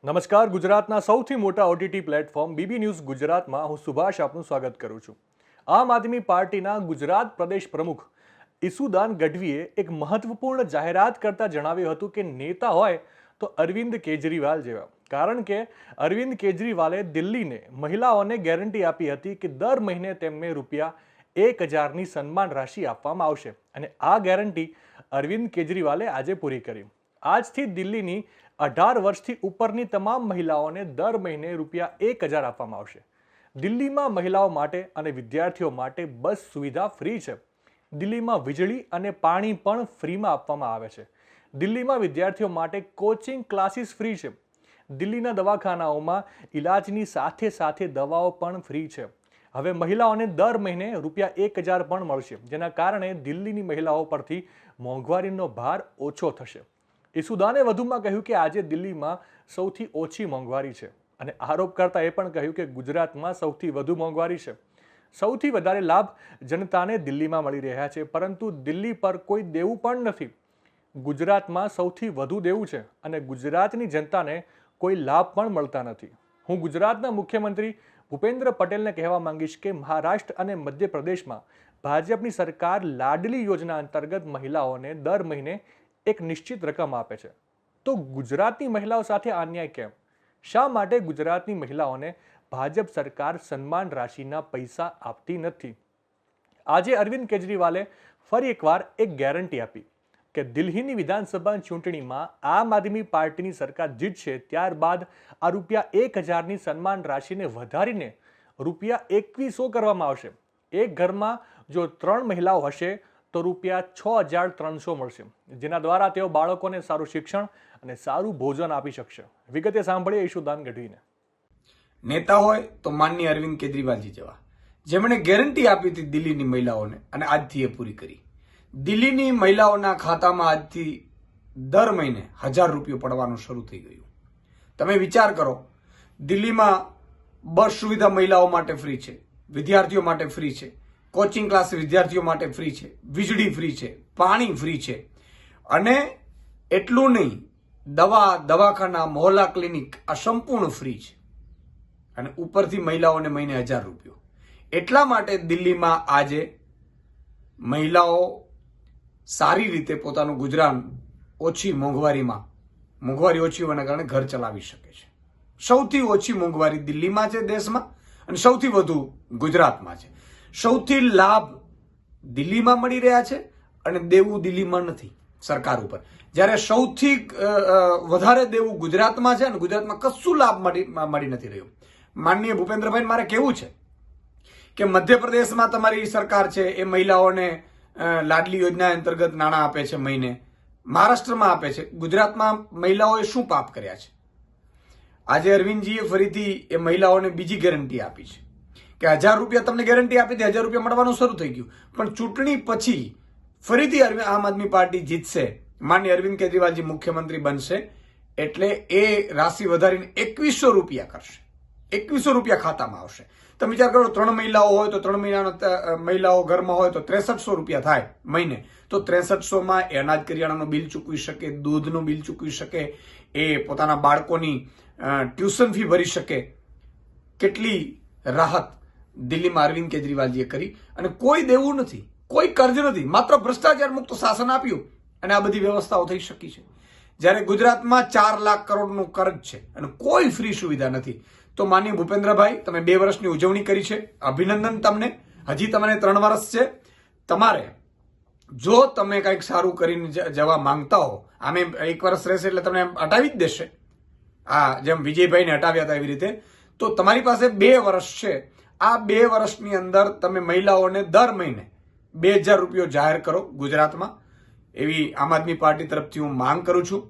નમસ્કાર, ગુજરાતના સૌથી મોટા ઓટીટી પ્લેટફોર્મ બીબી ન્યૂઝ ગુજરાતમાં હું સુભાષ આપનું સ્વાગત કરું છું. આમ આદમી પાર્ટીના ગુજરાત પ્રદેશ પ્રમુખ ઈસુદાન ગઢવીએ એક મહત્વપૂર્ણ જાહેરાત કરતા જણાવ્યું હતું કે નેતા હોય તો અરવિંદ કેજરીવાલ જેવા. કારણ કે અરવિંદ કેજરીવાલે દિલ્હીને મહિલાઓને ગેરંટી આપી હતી કે દર મહિને તેમને ₹1000ની સન્માન રાશિ આપવામાં આવશે અને આ ગેરંટી અરવિંદ કેજરીવાલે આજે પૂરી કરી. આજથી દિલ્હીની 18 વર્ષથી ઉપરની તમામ મહિલાઓને દર મહિને ₹1000 આપવામાં આવશે. દિલ્હીમાં મહિલાઓ માટે અને વિદ્યાર્થીઓ માટે બસ સુવિધા ફ્રી છે. દિલ્હીમાં વીજળી અને પાણી પણ ફ્રીમાં આપવામાં આવે છે. દિલ્હીમાં વિદ્યાર્થીઓ માટે કોચિંગ ક્લાસીસ ફ્રી છે. દિલ્હીના દવાખાનાઓમાં ઇલાજની સાથે સાથે દવાઓ પણ ફ્રી છે. હવે મહિલાઓને દર મહિને ₹1000 પણ મળશે, જેના કારણે દિલ્હીની મહિલાઓ પરથી મોંઘવારીનો ભાર ઓછો થશે. ઈસુદાને વધુમાં કહ્યું કે આજે દિલ્હીમાં સૌથી ઓછી મોંઘવારી છે અને આરોપ કરતા એ પણ કહ્યું કે ગુજરાતમાં સૌથી વધુ મોંઘવારી છે. સૌથી વધારે લાભ જનતાને દિલ્હીમાં મળી રહ્યા છે, પરંતુ દિલ્હી પર કોઈ દેવું પણ નથી. ગુજરાતમાં સૌથી વધુ દેવું છે અને ગુજરાતની જનતાને કોઈ લાભ પણ મળતા નથી. હું ગુજરાતના મુખ્યમંત્રી ભૂપેન્દ્ર પટેલને કહેવા માંગીશ કે મહારાષ્ટ્ર અને મધ્યપ્રદેશમાં ભાજપની સરકાર લાડલી યોજના અંતર્ગત મહિલાઓને દર મહિને એક નિશ્ચિત રકમ આપે છે. તો ગુજરાતની મહિલાઓ સાથે અન્યાય કેમ? શા માટે ગુજરાતની મહિલાઓને ભાજપ સરકાર સન્માન રાશિના પૈસા આપતી નથી? આજે અરવિંદ કેજરીવાલે ફરી એકવાર એક ગેરંટી આપી કે દિલ્હીની વિધાનસભા ચૂંટણીમાં આમ આદમી પાર્ટીની સરકાર જીતશે ત્યારબાદ આ ₹1000ની સન્માન રાશિને વધારીને ₹2100 કરવામાં આવશે. એક ઘરમાં જો 3 મહિલાઓ હશે તો ₹6300 મળશે, જેના દ્વારા તેઓ બાળકોને સારું શિક્ષણ અને સારું ભોજન આપી શકશે. વિગતે સાંભળીએ ઈસુદાન ગઢવીને. નેતા હોય તો માનનીય અરવિંદ કેજરીવાલજી જેવા, જેમણે ગેરંટી આપી હતી દિલ્હીની મહિલાઓને અને આજથી એ પૂરી કરી. દિલ્હીની મહિલાઓના ખાતામાં આજથી દર મહિને ₹1000 પડવાનું શરૂ થઈ ગયું. તમે વિચાર કરો, દિલ્હીમાં બસ સુવિધા મહિલાઓ માટે ફ્રી છે, વિદ્યાર્થીઓ માટે ફ્રી છે, કોચિંગ ક્લાસ વિદ્યાર્થીઓ માટે ફ્રી છે, વીજળી ફ્રી છે, પાણી ફ્રી છે અને એટલું નહીં, દવાખાના, મોહલ્લા ક્લિનિક આ સંપૂર્ણ ફ્રી છે અને ઉપરથી મહિલાઓને મહિને ₹1000. એટલા માટે દિલ્હીમાં આજે મહિલાઓ સારી રીતે પોતાનું ગુજરાન ઓછી મોંઘવારીમાં, મોંઘવારી ઓછી હોવાના કારણે ઘર ચલાવી શકે છે. સૌથી ઓછી મોંઘવારી દિલ્હીમાં છે દેશમાં અને સૌથી વધુ ગુજરાતમાં છે. સૌથી લાભ દિલ્હીમાં મળી રહ્યા છે અને દેવું દિલ્હીમાં નથી સરકાર ઉપર. જ્યારે સૌથી વધારે દેવું ગુજરાતમાં છે અને ગુજરાતમાં કશું લાભ મળી નથી રહ્યું. માનનીય ભૂપેન્દ્રભાઈ, મારે કહેવું છે કે મધ્યપ્રદેશમાં તમારી સરકાર છે, એ મહિલાઓને લાડલી યોજના અંતર્ગત નાણાં આપે છે મહિને. મહારાષ્ટ્રમાં આપે છે. ગુજરાતમાં મહિલાઓએ શું પાપ કર્યા છે? આજે અરવિંદજીએ ફરીથી એ મહિલાઓને બીજી ગેરંટી આપી છે કે ₹1000 તમને ગેરંટી આપી હતી, ₹1000 મળવાનું શરૂ થઈ ગયું. પણ ચૂંટણી પછી ફરીથી આમ આદમી પાર્ટી જીતશે, માનનીય અરવિંદ કેજરીવાલજી મુખ્યમંત્રી બનશે એટલે એ રાશિ વધારીને ₹2100 કરશે. ₹2100 ખાતામાં આવશે. તમે વિચાર કરો, 3 મહિલાઓ હોય તો 3 મહિલાઓ ઘરમાં હોય તો ₹6300 થાય મહિને. તો 6300માં એ અનાજ કરિયાણાનું બિલ ચૂકવી શકે, દૂધનું બિલ ચૂકવી શકે, એ પોતાના બાળકોની ટ્યુશન ફી ભરી શકે. કેટલી રાહત દિલ્હીમાં અરવિંદ કેજરીવાલજીએ કરી અને કોઈ દેવું નથી, કોઈ કર્જ નથી, માત્ર ભ્રષ્ટાચાર મુક્ત શાસન આપ્યું અને આ બધી વ્યવસ્થાઓ થઈ શકી છે. જ્યારે ગુજરાતમાં 4 લાખ કરોડનું કર્જ છે અને કોઈ ફ્રી સુવિધા નથી. તો માનનીય ભૂપેન્દ્રભાઈ, તમે 2 વર્ષની ઉજવણી કરી છે, અભિનંદન તમને. હજી તમને 3 વર્ષ છે. તમારે જો તમે કંઈક સારું કરીને જવા માંગતા હો, આમે 1 વર્ષ રહેશે એટલે તમને હટાવી જ દેશે, જેમ વિજયભાઈને હટાવ્યા હતા એવી રીતે. તો તમારી પાસે 2 વર્ષ છે. આ 2 વર્ષની અંદર તમે મહિલાઓને દર મહિને ₹2000 જાહેર કરો ગુજરાતમાં. એવી આમ આદમી પાર્ટી તરફથી હું માંગ કરું છું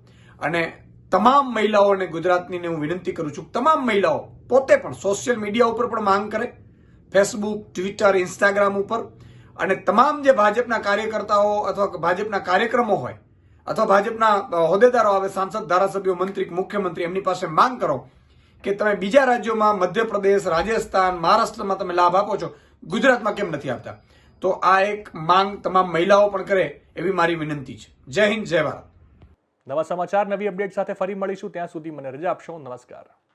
અને તમામ મહિલાઓને ગુજરાતની હું વિનંતી કરું છું, તમામ મહિલાઓ પોતે પણ સોશિયલ મીડિયા ઉપર પણ માંગ કરે, ફેસબુક, ટ્વિટર, ઇન્સ્ટાગ્રામ ઉપર, અને તમામ જે ભાજપના કાર્યકર્તાઓ અથવા ભાજપના કાર્યક્રમો હોય અથવા ભાજપના હોદ્દેદારો આવે, સાંસદ, ધારાસભ્યો, મંત્રી, મુખ્યમંત્રી, એમની પાસે માંગ કરો કે તમે બીજા રાજ્યોમાં, મધ્યપ્રદેશ, રાજસ્થાન, મહારાષ્ટ્રમાં તમે લાભ આપો છો, ગુજરાતમાં કેમ નથી આપતા? તો આ એક માંગ તમામ મહિલાઓ પણ કરે એવી મારી વિનંતી છે. જય હિન્દ, જય ભારત. નવા સમાચાર, નવી અપડેટ સાથે ફરી મળીશું. ત્યાં સુધી મને રજા આપશો. નમસ્કાર.